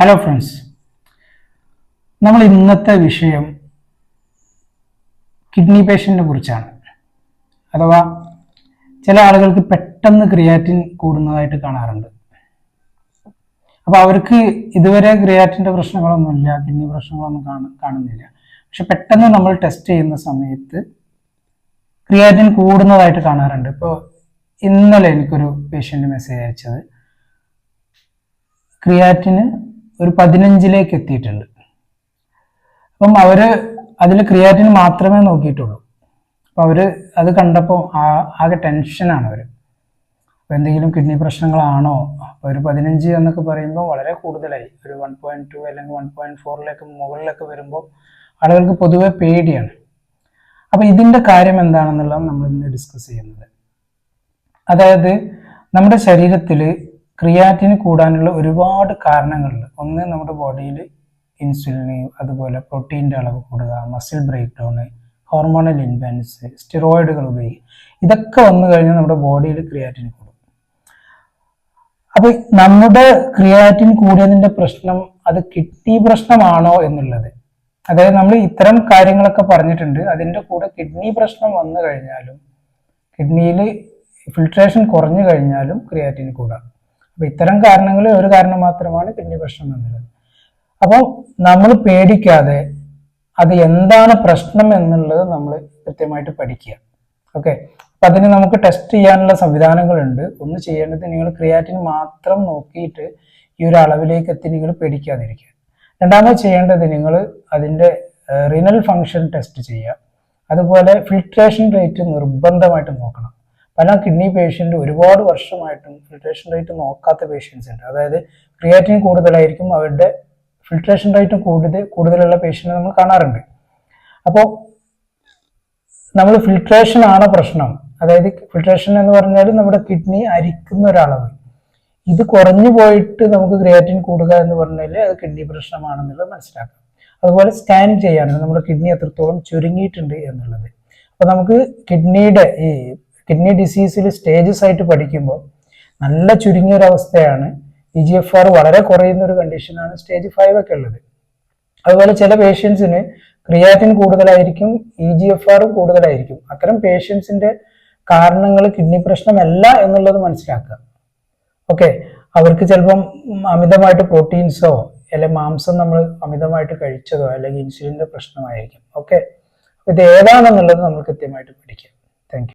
Hello friends, നമ്മൾ ഇന്നത്തെ വിഷയം കിഡ്നി പേഷ്യൻറ്റിനെ കുറിച്ചാണ്. അഥവാ ചില ആളുകൾക്ക് പെട്ടെന്ന് ക്രിയാറ്റിൻ കൂടുന്നതായിട്ട് കാണാറുണ്ട്. അപ്പോൾ അവർക്ക് ഇതുവരെ ക്രിയാറ്റിൻ്റെ പ്രശ്നങ്ങളൊന്നുമില്ല, കിഡ്നി പ്രശ്നങ്ങളൊന്നും കാണുന്നില്ല. പക്ഷെ പെട്ടെന്ന് നമ്മൾ ടെസ്റ്റ് ചെയ്യുന്ന സമയത്ത് ക്രിയാറ്റിൻ കൂടുന്നതായിട്ട് കാണാറുണ്ട്. ഇപ്പോൾ ഇന്നലെ എനിക്കൊരു പേഷ്യൻ്റ് മെസ്സേജ് അയച്ചത് ക്രിയാറ്റിന് ഒരു 15ലേക്ക് എത്തിയിട്ടുണ്ട്. അപ്പം അവര് അതിൽ ക്രിയാറ്റിൻ മാത്രമേ നോക്കിയിട്ടുള്ളൂ. അപ്പം അവര് അത് കണ്ടപ്പോൾ ആകെ ടെൻഷനാണ് അവർ. അപ്പോൾ എന്തെങ്കിലും കിഡ്നി പ്രശ്നങ്ങളാണോ? അപ്പോൾ ഒരു 15 എന്നൊക്കെ പറയുമ്പോൾ വളരെ കൂടുതലായി. ഒരു 1.2 അല്ലെങ്കിൽ 1.4ലേക്ക് മുകളിലൊക്കെ വരുമ്പോൾ ആളുകൾക്ക് പൊതുവെ പേടിയാണ്. അപ്പം ഇതിൻ്റെ കാര്യം എന്താണെന്നുള്ളത് നമ്മൾ ഇന്ന് ഡിസ്കസ് ചെയ്യുന്നത്. അതായത് നമ്മുടെ ശരീരത്തിൽ ക്രിയാറ്റിൻ കൂടാനുള്ള ഒരുപാട് കാരണങ്ങളുണ്ട്. ഒന്ന്, നമ്മുടെ ബോഡിയിൽ ഇൻസുലിന്, അതുപോലെ പ്രോട്ടീൻ്റെ അളവ് കൂടുക, muscle break down, hormonal imbalance, സ്റ്റിറോയിഡുകൾ ഉപയോഗിക്കുക, ഇതൊക്കെ വന്നു കഴിഞ്ഞാൽ നമ്മുടെ ബോഡിയിൽ ക്രിയാറ്റിൻ കൂടും. അപ്പോൾ നമ്മുടെ ക്രിയാറ്റിൻ കൂടിയതിൻ്റെ പ്രശ്നം അത് കിഡ്നി പ്രശ്നമാണോ എന്നുള്ളത്, അതായത് നമ്മൾ ഇത്തരം കാര്യങ്ങളൊക്കെ പറഞ്ഞിട്ടുണ്ട്. അതിൻ്റെ കൂടെ കിഡ്നി പ്രശ്നം വന്നു കഴിഞ്ഞാലും, കിഡ്നിയിൽ ഫിൽട്രേഷൻ കുറഞ്ഞു കഴിഞ്ഞാലും ക്രിയാറ്റിൻ കൂടാം. അപ്പൊ ഇത്തരം കാരണങ്ങൾ ഒരു കാരണം മാത്രമാണ് കിഡ്നി പ്രശ്നം എന്നുള്ളത്. അപ്പോൾ നമ്മൾ പേടിക്കാതെ അത് എന്താണ് പ്രശ്നം എന്നുള്ളത് നമ്മൾ കൃത്യമായിട്ട് പഠിക്കുക. ഓക്കെ, അപ്പൊ അതിന് നമുക്ക് ടെസ്റ്റ് ചെയ്യാനുള്ള സംവിധാനങ്ങളുണ്ട്. ഒന്ന് ചെയ്യേണ്ടത്, നിങ്ങൾ ക്രിയാറ്റിൻ മാത്രം നോക്കിയിട്ട് ഈ ഒരു അളവിലേക്ക് എത്തി നിങ്ങൾ പേടിക്കാതിരിക്കുക. രണ്ടാമത് ചെയ്യേണ്ടത്, നിങ്ങൾ അതിൻ്റെ റിനൽ ഫങ്ഷൻ ടെസ്റ്റ് ചെയ്യുക. അതുപോലെ ഫിൽട്രേഷൻ റേറ്റ് നിർബന്ധമായിട്ട് നോക്കണം. പല കിഡ്നി പേഷ്യൻ്റ് ഒരുപാട് വർഷമായിട്ടും ഫിൽട്രേഷൻ റേറ്റ് നോക്കാത്ത പേഷ്യൻസ് ഉണ്ട്. അതായത് ക്രിയാറ്റിൻ കൂടുതലായിരിക്കും, അവരുടെ ഫിൽട്രേഷൻ റേറ്റ് കൂടുതലുള്ള പേഷ്യൻ്റ് നമ്മൾ കാണാറുണ്ട്. അപ്പോൾ നമ്മൾ ഫിൽട്രേഷൻ ആണ് പ്രശ്നം. അതായത് ഫിൽട്രേഷൻ എന്ന് പറഞ്ഞാൽ നമ്മുടെ കിഡ്നി അരിക്കുന്ന ഒരളവ്, ഇത് കുറഞ്ഞു പോയിട്ട് നമുക്ക് ക്രിയാറ്റിൻ കൂടുക എന്ന് പറഞ്ഞാൽ അത് കിഡ്നി പ്രശ്നമാണെന്നുള്ളത് മനസ്സിലാക്കാം. അതുപോലെ സ്കാൻ ചെയ്യാനുണ്ട് നമ്മുടെ കിഡ്നി എത്രത്തോളം ചുരുങ്ങിയിട്ടുണ്ട് എന്നുള്ളത്. അപ്പോൾ നമുക്ക് കിഡ്നി ഡിസീസിൽ സ്റ്റേജസ് ആയിട്ട് പഠിക്കുമ്പോൾ നല്ല ചുരുങ്ങിയൊരവസ്ഥയാണ്. EGFR വളരെ കുറയുന്ന ഒരു കണ്ടീഷനാണ് സ്റ്റേജ് 5 ഒക്കെ ഉള്ളത്. അതുപോലെ ചില പേഷ്യൻസിന് ക്രിയാറ്റിൻ കൂടുതലായിരിക്കും, EGFR കൂടുതലായിരിക്കും. അത്തരം പേഷ്യൻസിന്റെ കാരണങ്ങൾ കിഡ്നി പ്രശ്നമല്ല എന്നുള്ളത് മനസ്സിലാക്കുക. ഓക്കെ, അവർക്ക് ചിലപ്പം അമിതമായിട്ട് പ്രോട്ടീൻസോ അല്ലെങ്കിൽ മാംസം നമ്മൾ അമിതമായിട്ട് കഴിച്ചതോ അല്ലെങ്കിൽ ഇൻസുലിൻ്റെ പ്രശ്നമായിരിക്കും. ഓക്കെ, ഇത് ഏതാണെന്നുള്ളത് നമ്മൾ കൃത്യമായിട്ട് പഠിക്കുക.